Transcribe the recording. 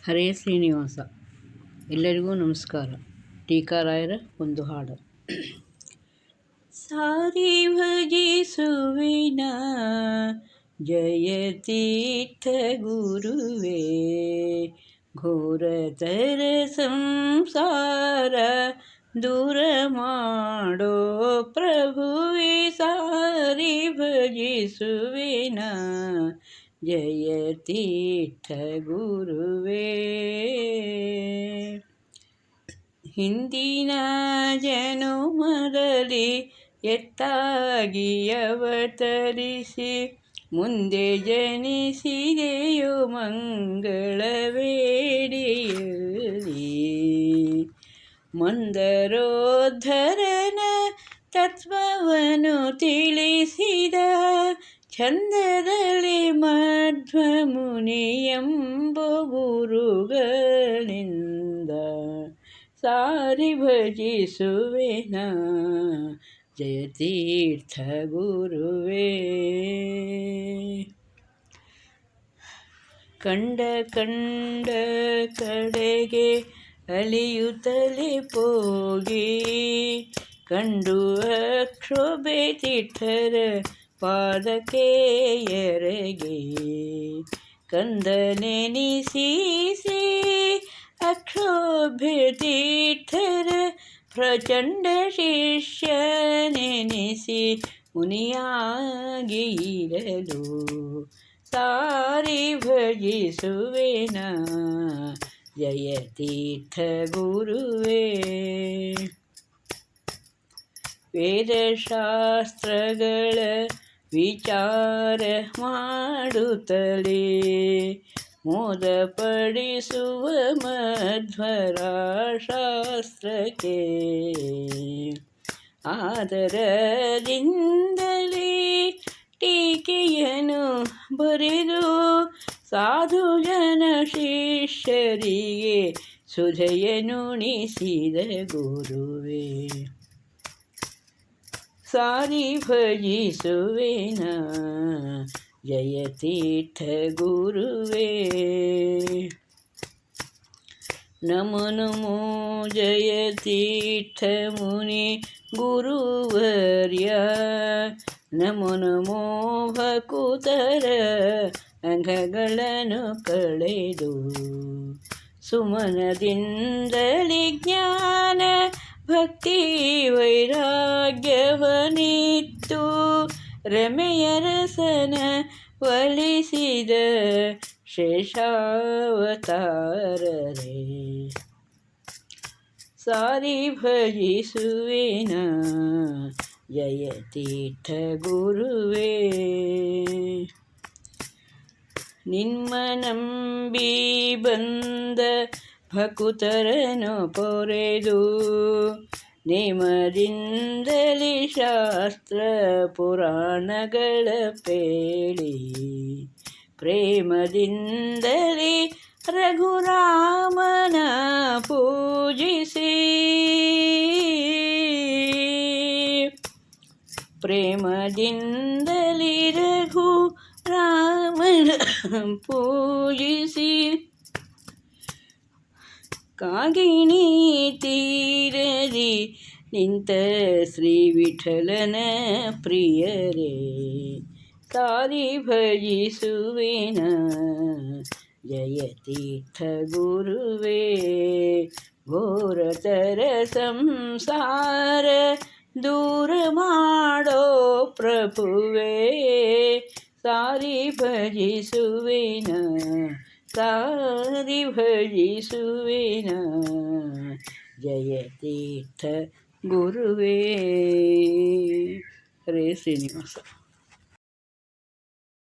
ಹರೇ ಶ್ರೀನಿವಾಸ. ಎಲ್ಲರಿಗೂ ನಮಸ್ಕಾರ. ಟೀಕಾರಾಯರ ಒಂದು ಹಾಡು. ಸಾರಿ ಭಜಿಸುವಿನ ಜಯತೀರ್ಥ ಗುರುವೇ, ಘೋರತರ ಸಂಸಾರ ದೂರ ಮಾಡೋ ಪ್ರಭುವೇ. ಸಾರಿ ಭಜಿಸುವಿನ ಜಯತೀರ್ಥ ಗುರುವೇ. ಹಿಂದಿನ ಜನುಮದಲ್ಲಿ ಎತ್ತಾಗಿ ಅವತರಿಸಿ ಮುಂದೆ ಜನಿಸಿದೆಯೋ ಮಂಗಳ ವೇಳೆಯಲ್ಲಿ. ಮಂದರೋದ್ಧರನ ತತ್ವವನ್ನು ತಿಳಿಸಿದ ಛಂದದಲ್ಲಿ ಮಧ್ವಮುನಿ ಎಂಬ ಗುರುಗಳಿಂದ ಸಾರಿ ಭಜಿಸುವೆನ ಜಯತೀರ್ಥ ಗುರುವೇ. ಕಂಡ ಕಡೆಗೆ ಅಲಿಯುತ್ತಲೇ ಹೋಗಿ ಕಂಡು ಅಕ್ಷೋಭೆ ತಿಠರ ಪಾದಕ್ಕೆ ಎರಗಿ ಕಂದನೆನಿಸಿಸಿ ಅಕ್ಷೋಭ್ಯ ತೀರ್ಥರ ಪ್ರಚಂಡ ಶಿಷ್ಯನೆನಿಸಿ ಮುನಿಯಾಗಿರಲು ಸಾರಿ ಭಜಿಸುವೆನ ಜಯತೀರ್ಥ ಗುರುವೇ. ವೇದಶಾಸ್ತ್ರಗಳ ವಿಚಾರ ಮಾಡುತ್ತಲೇ ಮೋದಪಡಿಸುವ ಮಧ್ವರ ಶಾಸ್ತ್ರಕ್ಕೆ ಆದರದಿಂದಲೇ ಟೀಕೆಯನ್ನು ಬರೆದು ಸಾಧು ಜನ ಶಿಷ್ಯರಿಗೆ ಸುಧೆಯನುಣಿಸಿದ ಗುರುವೇ. ಸಾರಿ ಭಜಿಸುವೆನ ಜಯತೀರ್ಥ ಗುರುವೇ. ನಮೋ ನಮೋ ಜಯತೀರ್ಥ ಮುನಿ ಗುರುವರ್ಯ. ನಮೋ ನಮೋ ಭಕುತರ ಅಂಗಗಳನ್ನು ಕಳೆದು ಸುಮನದಿಂದಲೇ ಜ್ಞಾನ ಭಕ್ತಿ ವೈರಾಗ್ಯವನಿತ್ತು ರಮೆಯ ರಸನ ಒಲಿಸಿದ ಶೇಷಾವತಾರರೇ. ಸಾರಿ ಭಜಿಸುವೆನ ಜಯತೀರ್ಥ ಗುರುವೇ. ನಿಮ್ಮ ನಂಬಿ ಬಂದ ಭಕುತರನು ಪೊರೆದು ನೇಮದಿಂದಲೇ ಶಾಸ್ತ್ರ ಪುರಾಣಗಳ ಪೇಳಿ ಪ್ರೇಮದಿಂದಲೇ ರಘುರಾಮನ ಪೂಜಿಸಿ ಪ್ರೇಮದಿಂದಲೇ ರಘುರಾಮನ ಪೂಜಿಸಿ ಕಾಗಿಣಿ ತೀರದಿ ನಿಂತ ಶ್ರೀ ವಿಠಲನ ಪ್ರಿಯರೇ. ಸಾರಿ ಭಜಿಸುವೆನ ಜಯತೀರ್ಥ ಗುರುವೇ. ಘೋರತರ ಸಂಸಾರ ದೂರ ಮಾಡೋ ಪ್ರಭುವೇ. ಸಾರಿ ಭಜಿಸುವೆನ ಸಾರಿ ಭಜಿಸುವೆನ ಜಯತೀರ್ಥ ಗುರುವೇ. ಹರೇ ಶ್ರೀನಿವಾಸ.